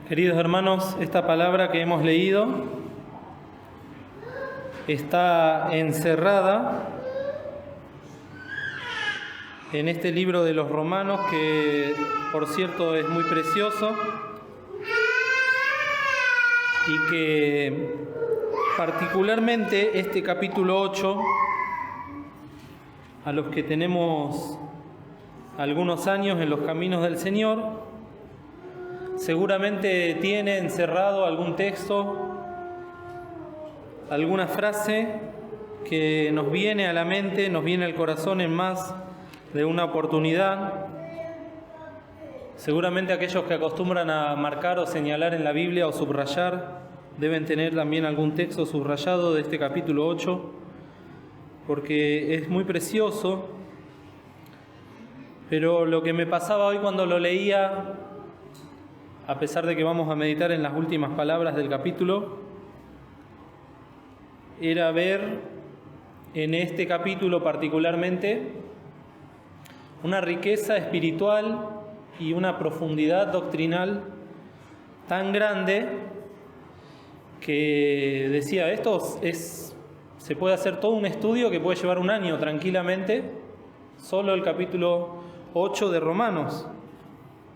Queridos hermanos, esta palabra que hemos leído está encerrada en este libro de los Romanos, que por cierto es muy precioso y que particularmente este capítulo 8, a los que tenemos algunos años en los caminos del Señor, seguramente tiene encerrado algún texto, alguna frase que nos viene a la mente, nos viene al corazón en más de una oportunidad. Seguramente aquellos que acostumbran a marcar o señalar en la Biblia o subrayar deben tener también algún texto subrayado de este capítulo 8, porque es muy precioso. Pero lo que me pasaba hoy cuando lo leía, a pesar de que vamos a meditar en las últimas palabras del capítulo, era ver en este capítulo particularmente una riqueza espiritual y una profundidad doctrinal tan grande que decía, se puede hacer todo un estudio que puede llevar un año tranquilamente, solo el capítulo 8 de Romanos.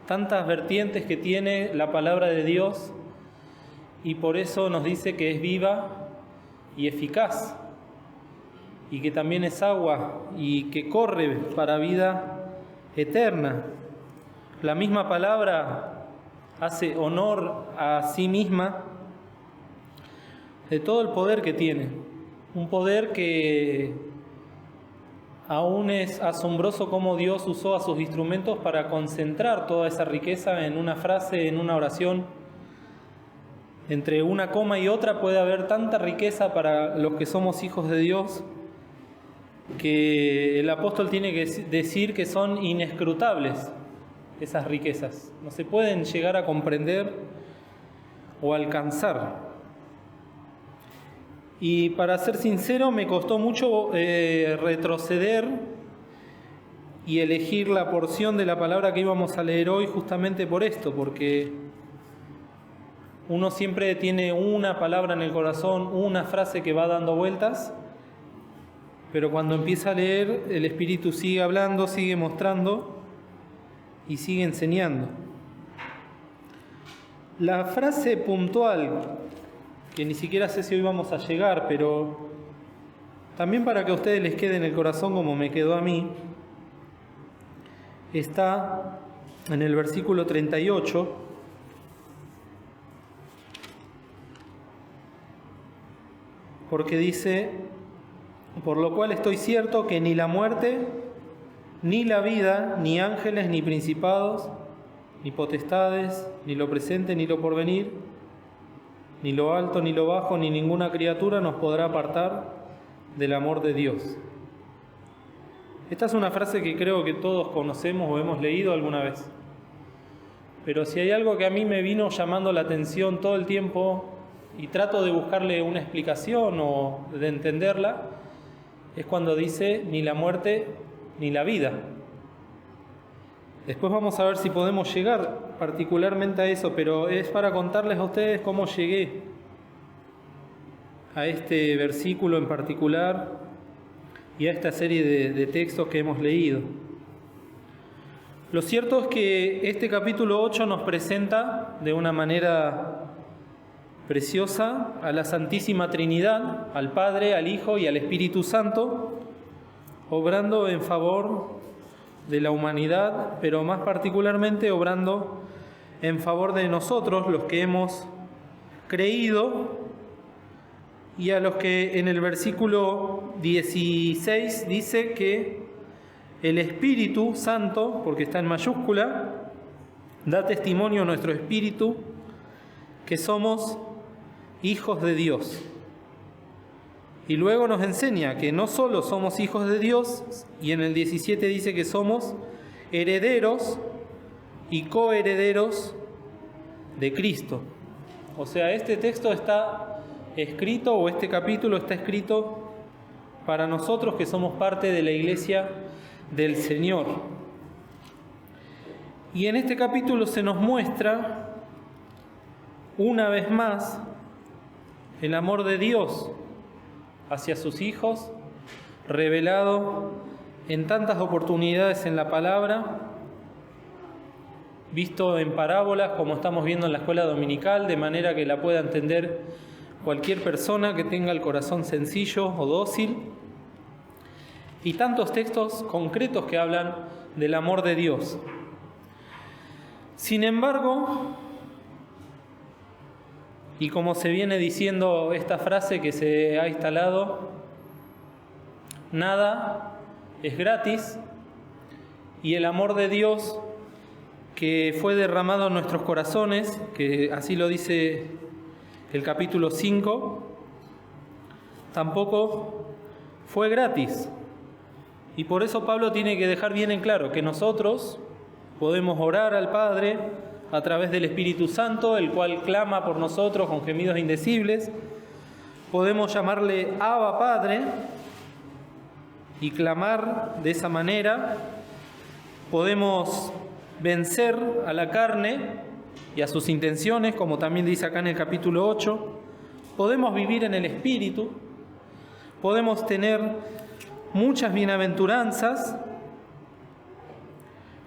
Tantas vertientes que tiene la palabra de Dios, y por eso nos dice que es viva y eficaz, y que también es agua y que corre para vida eterna. La misma palabra hace honor a sí misma de todo el poder que tiene, un poder que aún es asombroso cómo Dios usó a sus instrumentos para concentrar toda esa riqueza en una frase, en una oración. Entre una coma y otra puede haber tanta riqueza para los que somos hijos de Dios, que el apóstol tiene que decir que son inescrutables esas riquezas. No se pueden llegar a comprender o alcanzar. Y para ser sincero, me costó mucho retroceder y elegir la porción de la palabra que íbamos a leer hoy justamente por esto, porque uno siempre tiene una palabra en el corazón, una frase que va dando vueltas, pero cuando empieza a leer, el Espíritu sigue hablando, sigue mostrando y sigue enseñando. La frase puntual, que ni siquiera sé si hoy vamos a llegar, pero también para que a ustedes les quede en el corazón como me quedó a mí, está en el versículo 38, porque dice: por lo cual estoy cierto que ni la muerte, ni la vida, ni ángeles, ni principados, ni potestades, ni lo presente, ni lo porvenir, ni lo alto, ni lo bajo, ni ninguna criatura nos podrá apartar del amor de Dios. Esta es una frase que creo que todos conocemos o hemos leído alguna vez. Pero si hay algo que a mí me vino llamando la atención todo el tiempo y trato de buscarle una explicación o de entenderla, es cuando dice ni la muerte ni la vida. Después vamos a ver si podemos llegar particularmente a eso, pero es para contarles a ustedes cómo llegué a este versículo en particular y a esta serie de textos que hemos leído. Lo cierto es que este capítulo 8 nos presenta de una manera preciosa a la Santísima Trinidad, al Padre, al Hijo y al Espíritu Santo, obrando en favor de la humanidad, pero más particularmente obrando en favor de nosotros, los que hemos creído, y a los que en el versículo 16 dice que el Espíritu Santo, porque está en mayúscula, da testimonio a nuestro espíritu que somos hijos de Dios. Y luego nos enseña que no solo somos hijos de Dios, y en el 17 dice que somos herederos y coherederos de Cristo. O sea, este texto está escrito, o este capítulo está escrito para nosotros que somos parte de la Iglesia del Señor. Y en este capítulo se nos muestra una vez más el amor de Dios hacia sus hijos, revelado en tantas oportunidades en la palabra, visto en parábolas como estamos viendo en la escuela dominical, de manera que la pueda entender cualquier persona que tenga el corazón sencillo o dócil, y tantos textos concretos que hablan del amor de Dios. Sin embargo, y como se viene diciendo esta frase que se ha instalado, nada es gratis, y el amor de Dios que fue derramado en nuestros corazones, que así lo dice el capítulo 5, tampoco fue gratis. Y por eso Pablo tiene que dejar bien en claro que nosotros podemos orar al Padre a través del Espíritu Santo, el cual clama por nosotros con gemidos indecibles. Podemos llamarle Abba Padre y clamar de esa manera. Podemos vencer a la carne y a sus intenciones, como también dice acá en el capítulo 8. Podemos vivir en el Espíritu. Podemos tener muchas bienaventuranzas,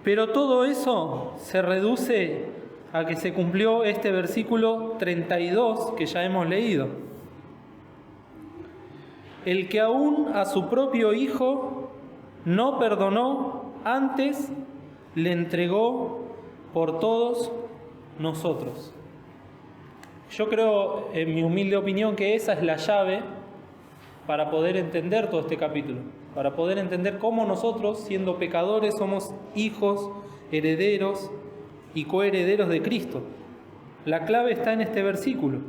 pero todo eso se reduce a que se cumplió este versículo 32 que ya hemos leído. El que aún a su propio Hijo no perdonó, antes le entregó por todos nosotros. Yo creo, en mi humilde opinión, que esa es la llave para poder entender todo este capítulo, para poder entender cómo nosotros, siendo pecadores, somos hijos, herederos y coherederos de Cristo. La clave está en este versículo.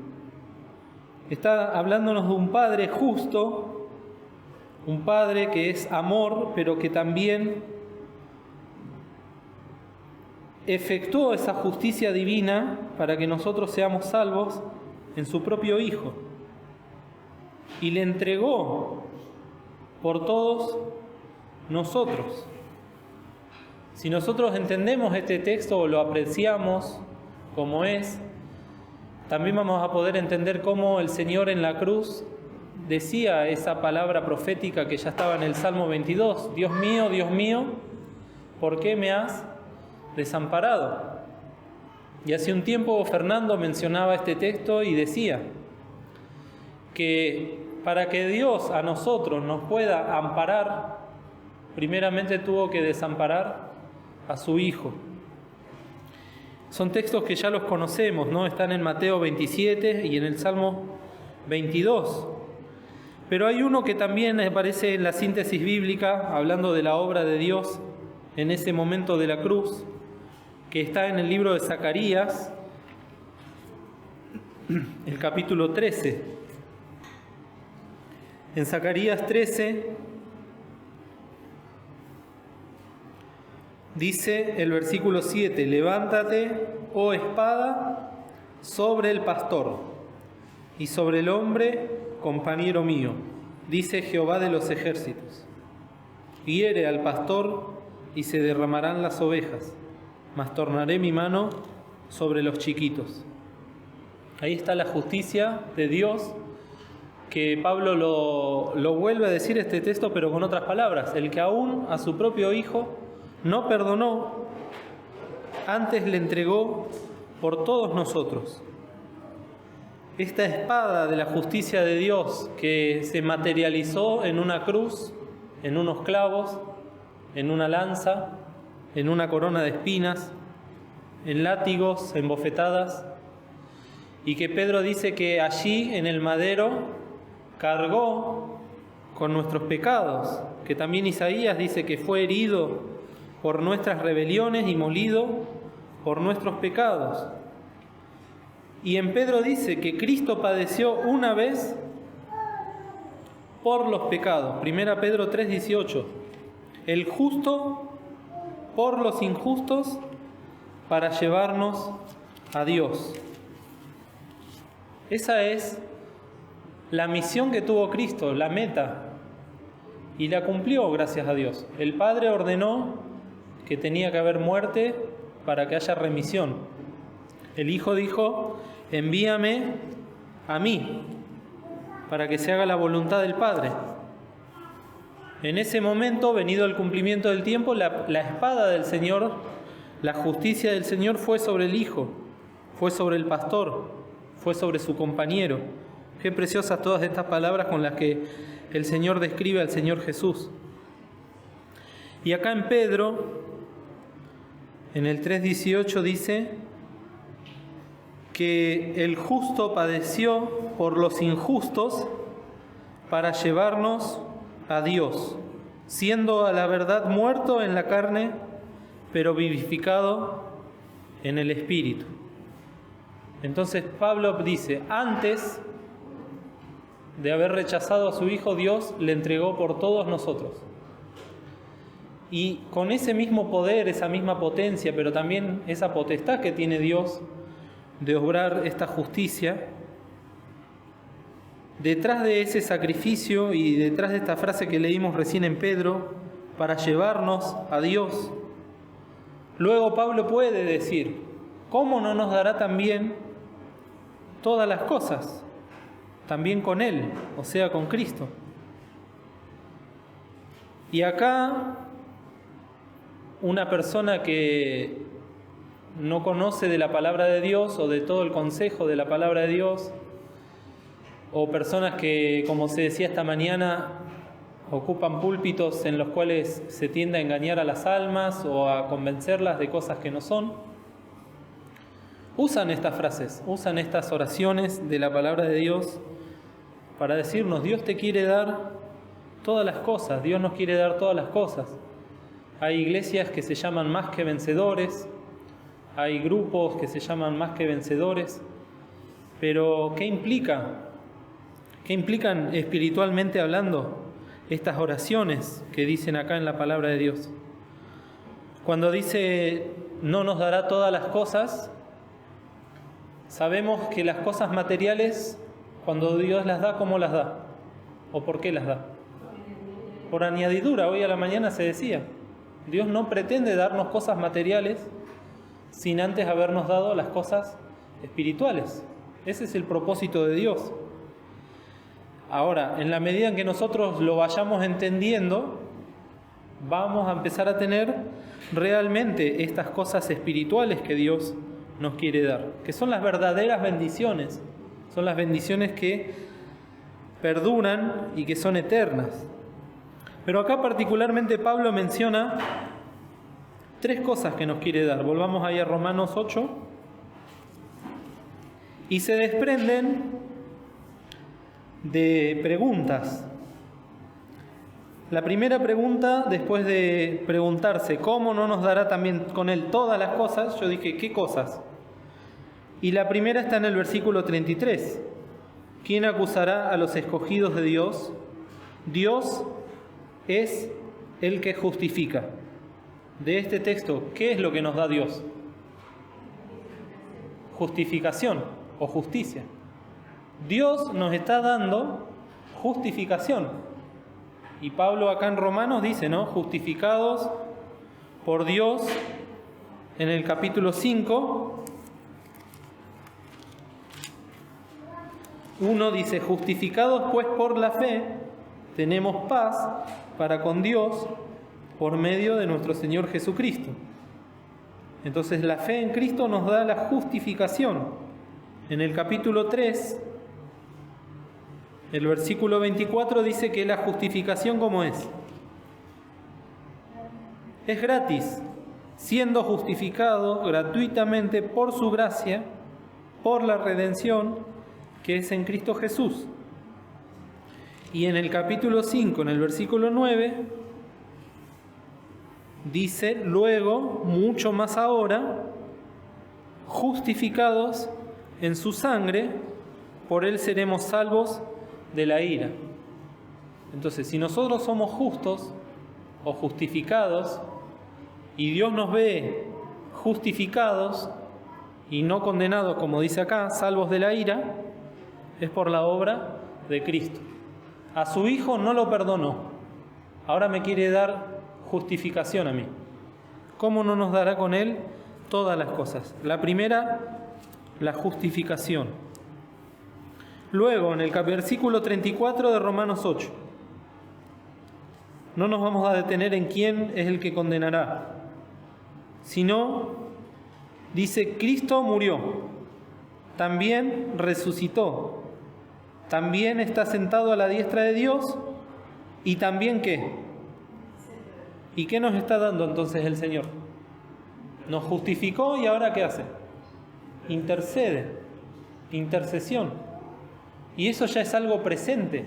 Está hablándonos de un Padre justo, un Padre que es amor, pero que también efectuó esa justicia divina para que nosotros seamos salvos en su propio Hijo. Y le entregó por todos nosotros. Si nosotros entendemos este texto o lo apreciamos como es, también vamos a poder entender cómo el Señor en la cruz decía esa palabra profética que ya estaba en el Salmo 22, Dios mío, ¿por qué me has desamparado? Y hace un tiempo Fernando mencionaba este texto y decía que para que Dios a nosotros nos pueda amparar, primeramente tuvo que desamparar a su Hijo. Son textos que ya los conocemos, ¿no? Están en Mateo 27 y en el Salmo 22. Pero hay uno que también aparece en la síntesis bíblica, hablando de la obra de Dios en ese momento de la cruz, que está en el libro de Zacarías, el capítulo 13. En Zacarías 13 dice el versículo 7, levántate, oh espada, sobre el pastor y sobre el hombre, compañero mío, dice Jehová de los ejércitos. Hiere al pastor y se derramarán las ovejas, mas tornaré mi mano sobre los chiquitos. Ahí está la justicia de Dios, que Pablo lo vuelve a decir este texto, pero con otras palabras. El que aún a su propio Hijo no perdonó, antes le entregó por todos nosotros. Esta espada de la justicia de Dios que se materializó en una cruz, en unos clavos, en una lanza, en una corona de espinas, en látigos, en bofetadas, y que Pedro dice que allí en el madero cargó con nuestros pecados, que también Isaías dice que fue herido por nuestras rebeliones y molido por nuestros pecados. Y en Pedro dice que Cristo padeció una vez por los pecados. 1 Pedro 3:18. El justo por los injustos para llevarnos a Dios. Esa es la misión que tuvo Cristo, la meta, y la cumplió gracias a Dios. El Padre ordenó que tenía que haber muerte para que haya remisión. El Hijo dijo: envíame a mí, para que se haga la voluntad del Padre. En ese momento, venido el cumplimiento del tiempo, la espada del Señor, la justicia del Señor fue sobre el Hijo, fue sobre el pastor, fue sobre su compañero. Qué preciosas todas estas palabras con las que el Señor describe al Señor Jesús. Y acá en Pedro, en el 3:18 dice que el justo padeció por los injustos para llevarnos a Dios, siendo a la verdad muerto en la carne, pero vivificado en el Espíritu. Entonces Pablo dice, antes de haber rechazado a su Hijo, Dios le entregó por todos nosotros. Y con ese mismo poder, esa misma potencia, pero también esa potestad que tiene Dios de obrar esta justicia, detrás de ese sacrificio y detrás de esta frase que leímos recién en Pedro, para llevarnos a Dios, luego Pablo puede decir, ¿cómo no nos dará también todas las cosas? También con Él, o sea, con Cristo. Y acá, una persona que no conoce de la palabra de Dios o de todo el consejo de la palabra de Dios, o personas que, como se decía esta mañana, ocupan púlpitos en los cuales se tiende a engañar a las almas o a convencerlas de cosas que no son, usan estas frases, usan estas oraciones de la palabra de Dios para decirnos, Dios te quiere dar todas las cosas, Dios nos quiere dar todas las cosas. Hay iglesias que se llaman Más que Vencedores, hay grupos que se llaman Más que Vencedores, pero ¿qué implica? ¿Qué implican espiritualmente hablando estas oraciones que dicen acá en la palabra de Dios? Cuando dice, no nos dará todas las cosas, sabemos que las cosas materiales, cuando Dios las da, ¿cómo las da? ¿O por qué las da? Por añadidura. Hoy a la mañana se decía, Dios no pretende darnos cosas materiales sin antes habernos dado las cosas espirituales. Ese es el propósito de Dios. Ahora, en la medida en que nosotros lo vayamos entendiendo, vamos a empezar a tener realmente estas cosas espirituales que Dios nos quiere dar, que son las verdaderas bendiciones, son las bendiciones que perduran y que son eternas. Pero acá particularmente Pablo menciona 3 cosas que nos quiere dar. Volvamos ahí a Romanos 8. Y se desprenden de preguntas. La primera pregunta, después de preguntarse cómo no nos dará también con Él todas las cosas, yo dije, ¿qué cosas? Y la primera está en el versículo 33. ¿Quién acusará a los escogidos de Dios? Dios es el que justifica. De este texto, ¿qué es lo que nos da Dios? Justificación o justicia. Dios nos está dando justificación. Y Pablo acá en Romanos dice, ¿no? Justificados por Dios, en el capítulo 5, 1 dice, justificados pues por la fe, tenemos paz para con Dios por medio de nuestro Señor Jesucristo. Entonces la fe en Cristo nos da la justificación. En el capítulo 3, el versículo 24 dice que la justificación, ¿cómo es? Es gratis, siendo justificado gratuitamente por su gracia, por la redención que es en Cristo Jesús. Y en el capítulo 5, en el versículo 9, dice, luego, mucho más ahora, justificados en su sangre, por él seremos salvos de la ira. Entonces, si nosotros somos justos o justificados, y Dios nos ve justificados y no condenados, como dice acá, salvos de la ira, es por la obra de Cristo. A su Hijo no lo perdonó, ahora me quiere dar justificación a mí. ¿Cómo no nos dará con Él todas las cosas? La primera la justificación. Luego, en el versículo 34 de Romanos 8, no nos vamos a detener en quién es el que condenará, sino dice: Cristo murió, también resucitó, también está sentado a la diestra de Dios, y también ¿qué? ¿Y qué nos está dando entonces el Señor? Nos justificó y ahora ¿qué hace? Intercede, intercesión. Y eso ya es algo presente.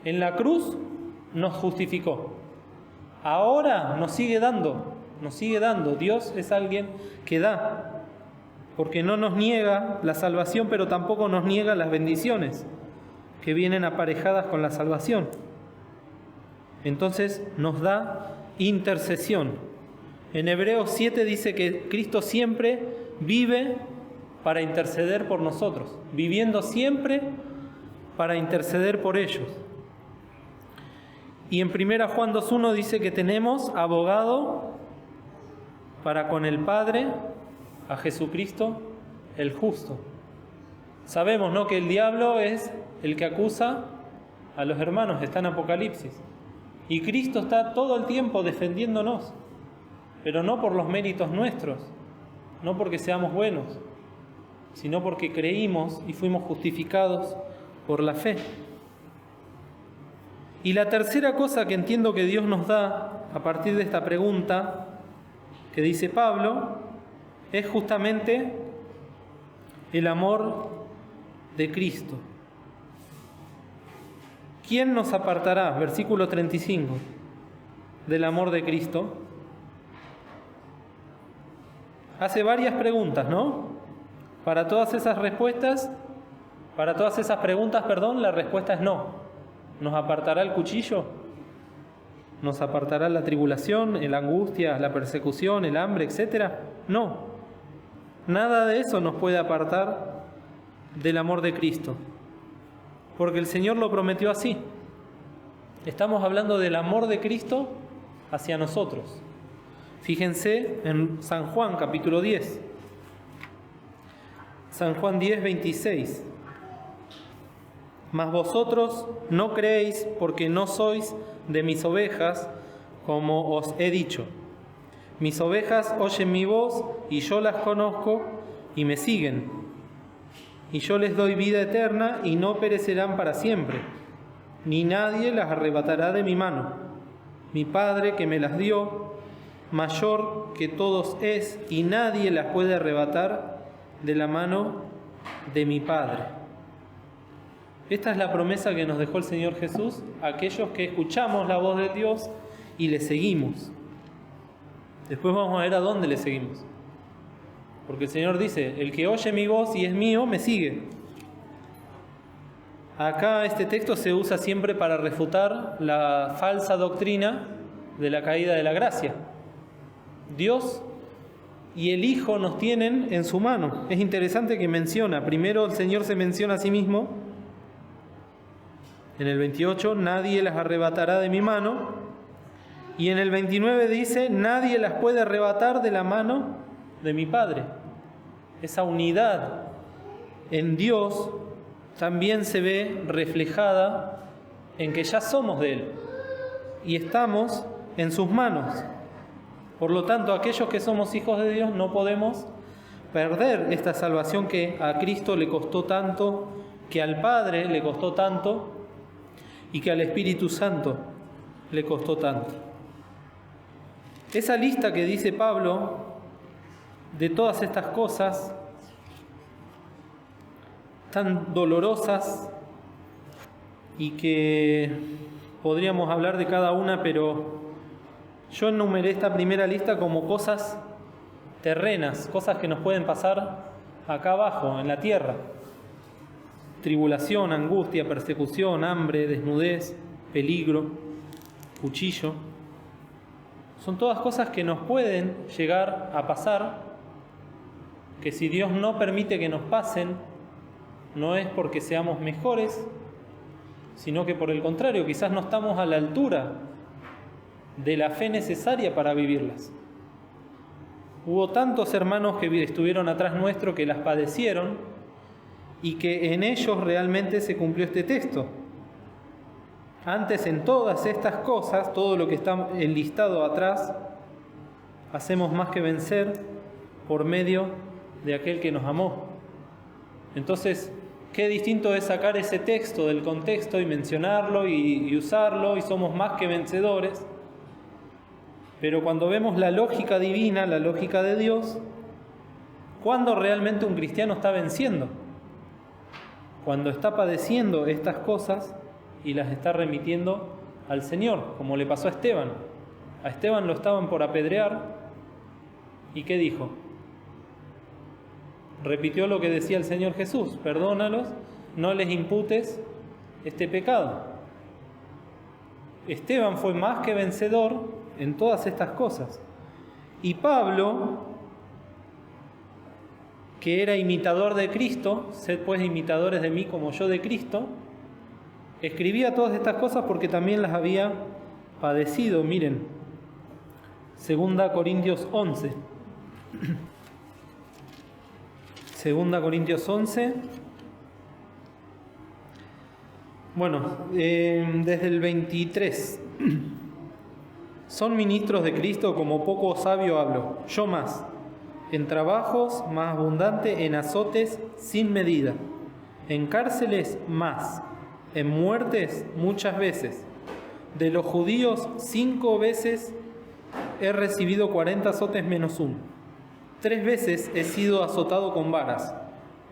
En la cruz nos justificó. Ahora nos sigue dando. Dios es alguien que da, porque no nos niega la salvación, pero tampoco nos niega las bendiciones que vienen aparejadas con la salvación. Entonces nos da intercesión. En Hebreos 7 dice que Cristo siempre vive para interceder por nosotros, viviendo siempre para interceder por ellos. Y en 1 Juan 2:1 dice que tenemos abogado para con el Padre, a Jesucristo el justo. Sabemos, ¿no?, que el diablo es el que acusa a los hermanos, está en Apocalipsis. Y Cristo está todo el tiempo defendiéndonos, pero no por los méritos nuestros, no porque seamos buenos, sino porque creímos y fuimos justificados por la fe. Y la tercera cosa que entiendo que Dios nos da a partir de esta pregunta que dice Pablo es justamente el amor de Cristo. ¿Quién nos apartará, versículo 35, del amor de Cristo? Hace varias preguntas, ¿no? Para todas esas preguntas, la respuesta es no. ¿Nos apartará el cuchillo? ¿Nos apartará la tribulación, la angustia, la persecución, el hambre, etcétera? No. Nada de eso nos puede apartar del amor de Cristo, porque el Señor lo prometió así. Estamos hablando del amor de Cristo hacia nosotros. Fíjense en San Juan, capítulo 10. San Juan 10, 26. Mas vosotros no creéis porque no sois de mis ovejas, como os he dicho. Mis ovejas oyen mi voz, y yo las conozco, y me siguen. Y yo les doy vida eterna, y no perecerán para siempre, ni nadie las arrebatará de mi mano. Mi Padre, que me las dio, mayor que todos es, y nadie las puede arrebatar de la mano de mi Padre. Esta es la promesa que nos dejó el Señor Jesús a aquellos que escuchamos la voz de Dios y le seguimos. Después vamos a ver a dónde le seguimos. Porque el Señor dice: el que oye mi voz y es mío, me sigue. Acá este texto se usa siempre para refutar la falsa doctrina de la caída de la gracia. Dios y el Hijo nos tienen en su mano. Es interesante que menciona, primero el Señor se menciona a sí mismo, en el 28, nadie las arrebatará de mi mano, y en el 29 dice, nadie las puede arrebatar de la mano de mi Padre. Esa unidad en Dios también se ve reflejada en que ya somos de Él y estamos en sus manos. Por lo tanto, aquellos que somos hijos de Dios no podemos perder esta salvación que a Cristo le costó tanto, que al Padre le costó tanto y que al Espíritu Santo le costó tanto. Esa lista que dice Pablo de todas estas cosas tan dolorosas y que podríamos hablar de cada una, pero yo enumeré esta primera lista como cosas terrenas, cosas que nos pueden pasar acá abajo, en la tierra. Tribulación, angustia, persecución, hambre, desnudez, peligro, cuchillo. Son todas cosas que nos pueden llegar a pasar, que si Dios no permite que nos pasen, no es porque seamos mejores, sino que por el contrario, quizás no estamos a la altura de la fe necesaria para vivirlas. Hubo tantos hermanos que estuvieron atrás nuestro que las padecieron y que en ellos realmente se cumplió este texto. Antes, en todas estas cosas, todo lo que está enlistado atrás, hacemos más que vencer por medio de aquel que nos amó. Entonces, qué distinto es sacar ese texto del contexto y mencionarlo y usarlo, y somos más que vencedores. Pero cuando vemos la lógica divina, la lógica de Dios, ¿cuándo realmente un cristiano está venciendo? Cuando está padeciendo estas cosas y las está remitiendo al Señor, como le pasó a Esteban. A Esteban lo estaban por apedrear, ¿y qué dijo? Repitió lo que decía el Señor Jesús: perdónalos, no les imputes este pecado. Esteban fue más que vencedor en todas estas cosas. Y Pablo, que era imitador de Cristo, sed pues imitadores de mí como yo de Cristo, escribía todas estas cosas porque también las había padecido. Miren, 2 Corintios 11. 2 Corintios 11. Bueno, desde el 23. Son ministros de Cristo, como poco sabio hablo, yo más, en trabajos más abundante, en azotes sin medida, en cárceles más, en muertes muchas veces. De los judíos 5 veces he recibido 40 azotes menos 1. 3 veces he sido azotado con varas,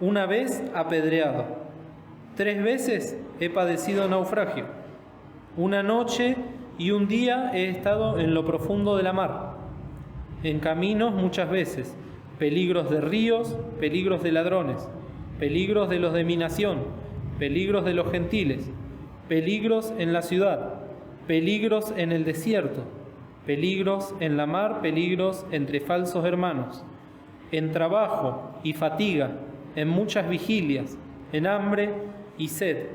1 vez apedreado. 3 veces he padecido naufragio. 1 noche y 1 día he estado en lo profundo de la mar, en caminos muchas veces, peligros de ríos, peligros de ladrones, peligros de los de mi nación, peligros de los gentiles, peligros en la ciudad, peligros en el desierto, peligros en la mar, peligros entre falsos hermanos, en trabajo y fatiga, en muchas vigilias, en hambre y sed,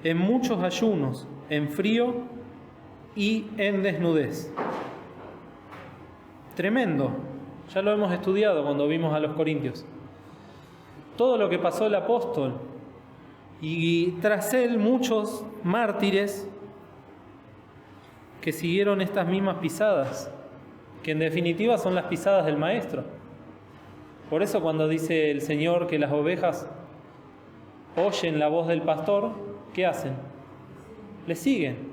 en muchos ayunos, en frío y en desnudez. Tremendo, ya lo hemos estudiado cuando vimos a los Corintios. Todo lo que pasó el apóstol, y tras él muchos mártires que siguieron estas mismas pisadas, que en definitiva son las pisadas del Maestro. Por eso cuando dice el Señor que las ovejas oyen la voz del pastor, ¿qué hacen? Le siguen.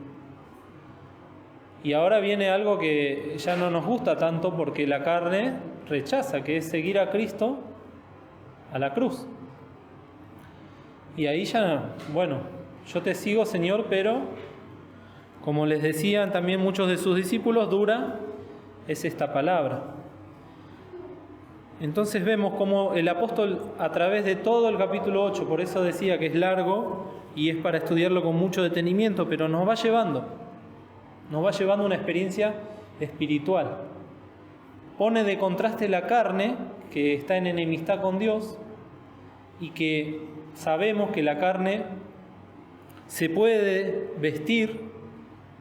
Y ahora viene algo que ya no nos gusta tanto porque la carne rechaza, que es seguir a Cristo a la cruz. Y ahí ya, bueno, yo te sigo, Señor, pero como les decían también muchos de sus discípulos, dura es esta palabra. Entonces vemos cómo el apóstol, a través de todo el capítulo 8, por eso decía que es largo y es para estudiarlo con mucho detenimiento, pero nos va llevando a una experiencia espiritual. Pone de contraste la carne, que está en enemistad con Dios, y que sabemos que la carne se puede vestir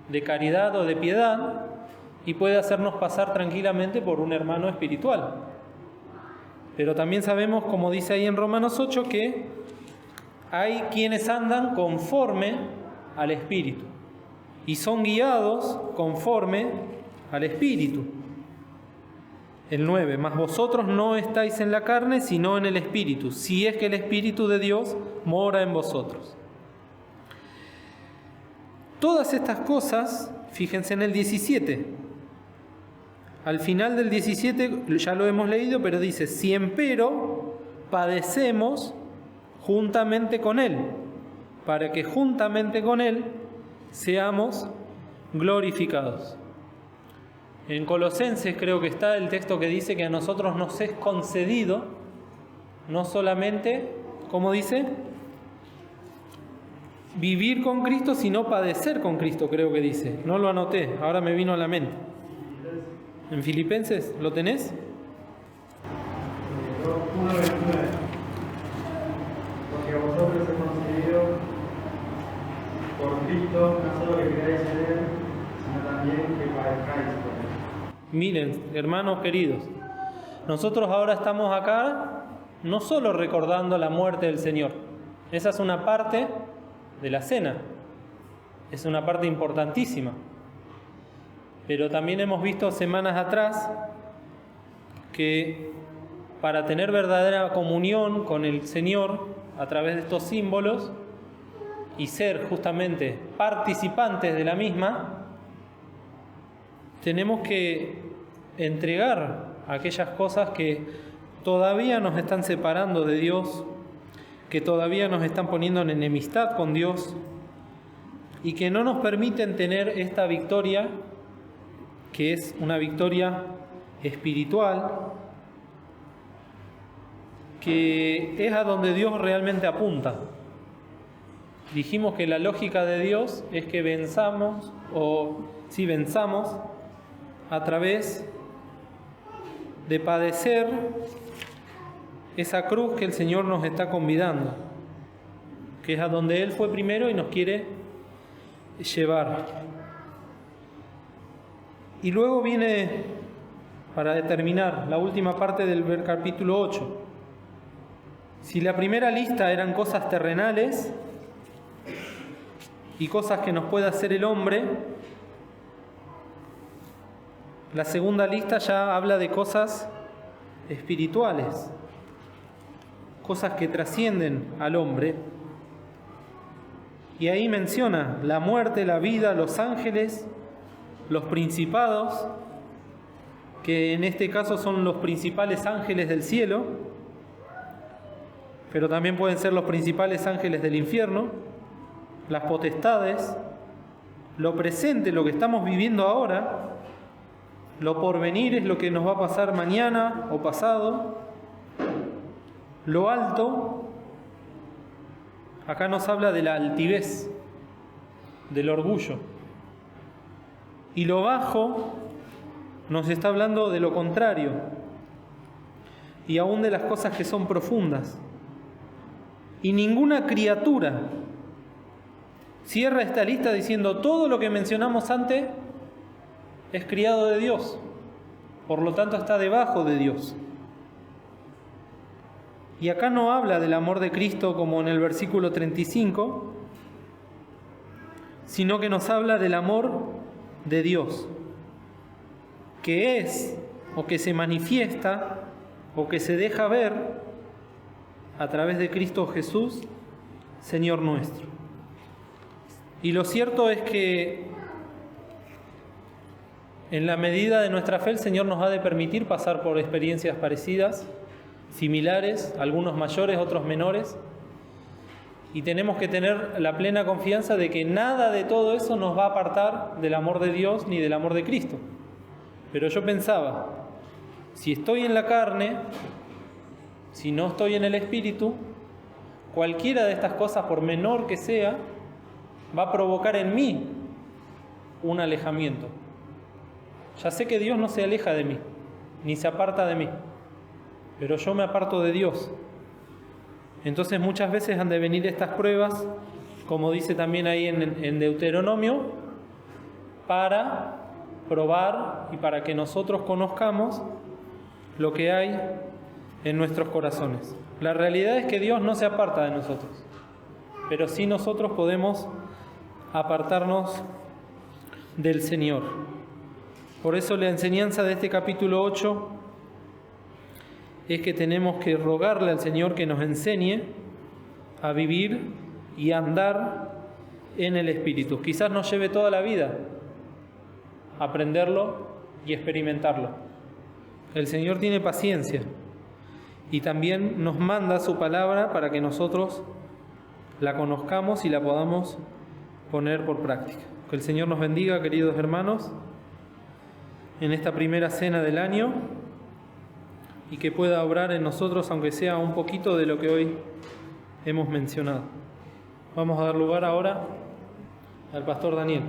de caridad o de piedad y puede hacernos pasar tranquilamente por un hermano espiritual. Pero también sabemos, como dice ahí en Romanos 8, que hay quienes andan conforme al Espíritu y son guiados conforme al Espíritu. El 9, mas vosotros no estáis en la carne, sino en el Espíritu, si es que el Espíritu de Dios mora en vosotros. Todas estas cosas, fíjense en el 17. Al final del 17, ya lo hemos leído, pero dice, si empero padecemos juntamente con Él, para que juntamente con Él seamos glorificados. En Colosenses creo que está el texto que dice que a nosotros nos es concedido, no solamente, ¿cómo dice? Vivir con Cristo, sino padecer con Cristo, creo que dice. No lo anoté, ahora me vino a la mente. ¿En Filipenses lo tenés? 1:29. Porque a vosotros he concedido por Cristo no solo que creáis en Él, sino también que padezcáis por Él. Miren, hermanos queridos, nosotros ahora estamos acá no solo recordando la muerte del Señor, esa es una parte de la cena, es una parte importantísima, pero también hemos visto semanas atrás que para tener verdadera comunión con el Señor a través de estos símbolos y ser justamente participantes de la misma, tenemos que entregar aquellas cosas que todavía nos están separando de Dios, que todavía nos están poniendo en enemistad con Dios y que no nos permiten tener esta victoria, que es una victoria espiritual, que es a donde Dios realmente apunta. Dijimos que la lógica de Dios es que venzamos a través de padecer esa cruz que el Señor nos está convidando, que es a donde Él fue primero y nos quiere llevar. Y luego viene, para determinar, la última parte del capítulo 8. Si la primera lista eran cosas terrenales y cosas que nos puede hacer el hombre, la segunda lista ya habla de cosas espirituales, cosas que trascienden al hombre. Y ahí menciona la muerte, la vida, los ángeles, los principados, que en este caso son los principales ángeles del cielo, pero también pueden ser los principales ángeles del infierno, las potestades, lo presente, lo que estamos viviendo ahora, lo porvenir es lo que nos va a pasar mañana o pasado, lo alto, acá nos habla de la altivez, del orgullo, y lo bajo nos está hablando de lo contrario, y aún de las cosas que son profundas. Y ninguna criatura, cierra esta lista diciendo todo lo que mencionamos antes es criado de Dios, por lo tanto está debajo de Dios. Y acá no habla del amor de Cristo como en el versículo 35, sino que nos habla del amor de Dios, que es, o que se manifiesta, o que se deja ver a través de Cristo Jesús, Señor nuestro. Y lo cierto es que en la medida de nuestra fe el Señor nos ha de permitir pasar por experiencias parecidas, similares, algunos mayores, otros menores, y tenemos que tener la plena confianza de que nada de todo eso nos va a apartar del amor de Dios ni del amor de Cristo. Pero yo pensaba, si estoy en la carne, si no estoy en el Espíritu, cualquiera de estas cosas, por menor que sea, va a provocar en mí un alejamiento. Ya sé que Dios no se aleja de mí, ni se aparta de mí, pero yo me aparto de Dios. Entonces muchas veces han de venir estas pruebas, como dice también ahí en Deuteronomio, para probar y para que nosotros conozcamos lo que hay en nuestros corazones. La realidad es que Dios no se aparta de nosotros, pero sí nosotros podemos apartarnos del Señor. Por eso la enseñanza de este capítulo 8 es que tenemos que rogarle al Señor que nos enseñe a vivir y a andar en el Espíritu. Quizás nos lleve toda la vida aprenderlo y experimentarlo. El Señor tiene paciencia y también nos manda su palabra para que nosotros la conozcamos y la podamos poner por práctica. Que el Señor nos bendiga, queridos hermanos, en esta primera cena del año, y que pueda obrar en nosotros, aunque sea un poquito de lo que hoy hemos mencionado. Vamos a dar lugar ahora al pastor Daniel.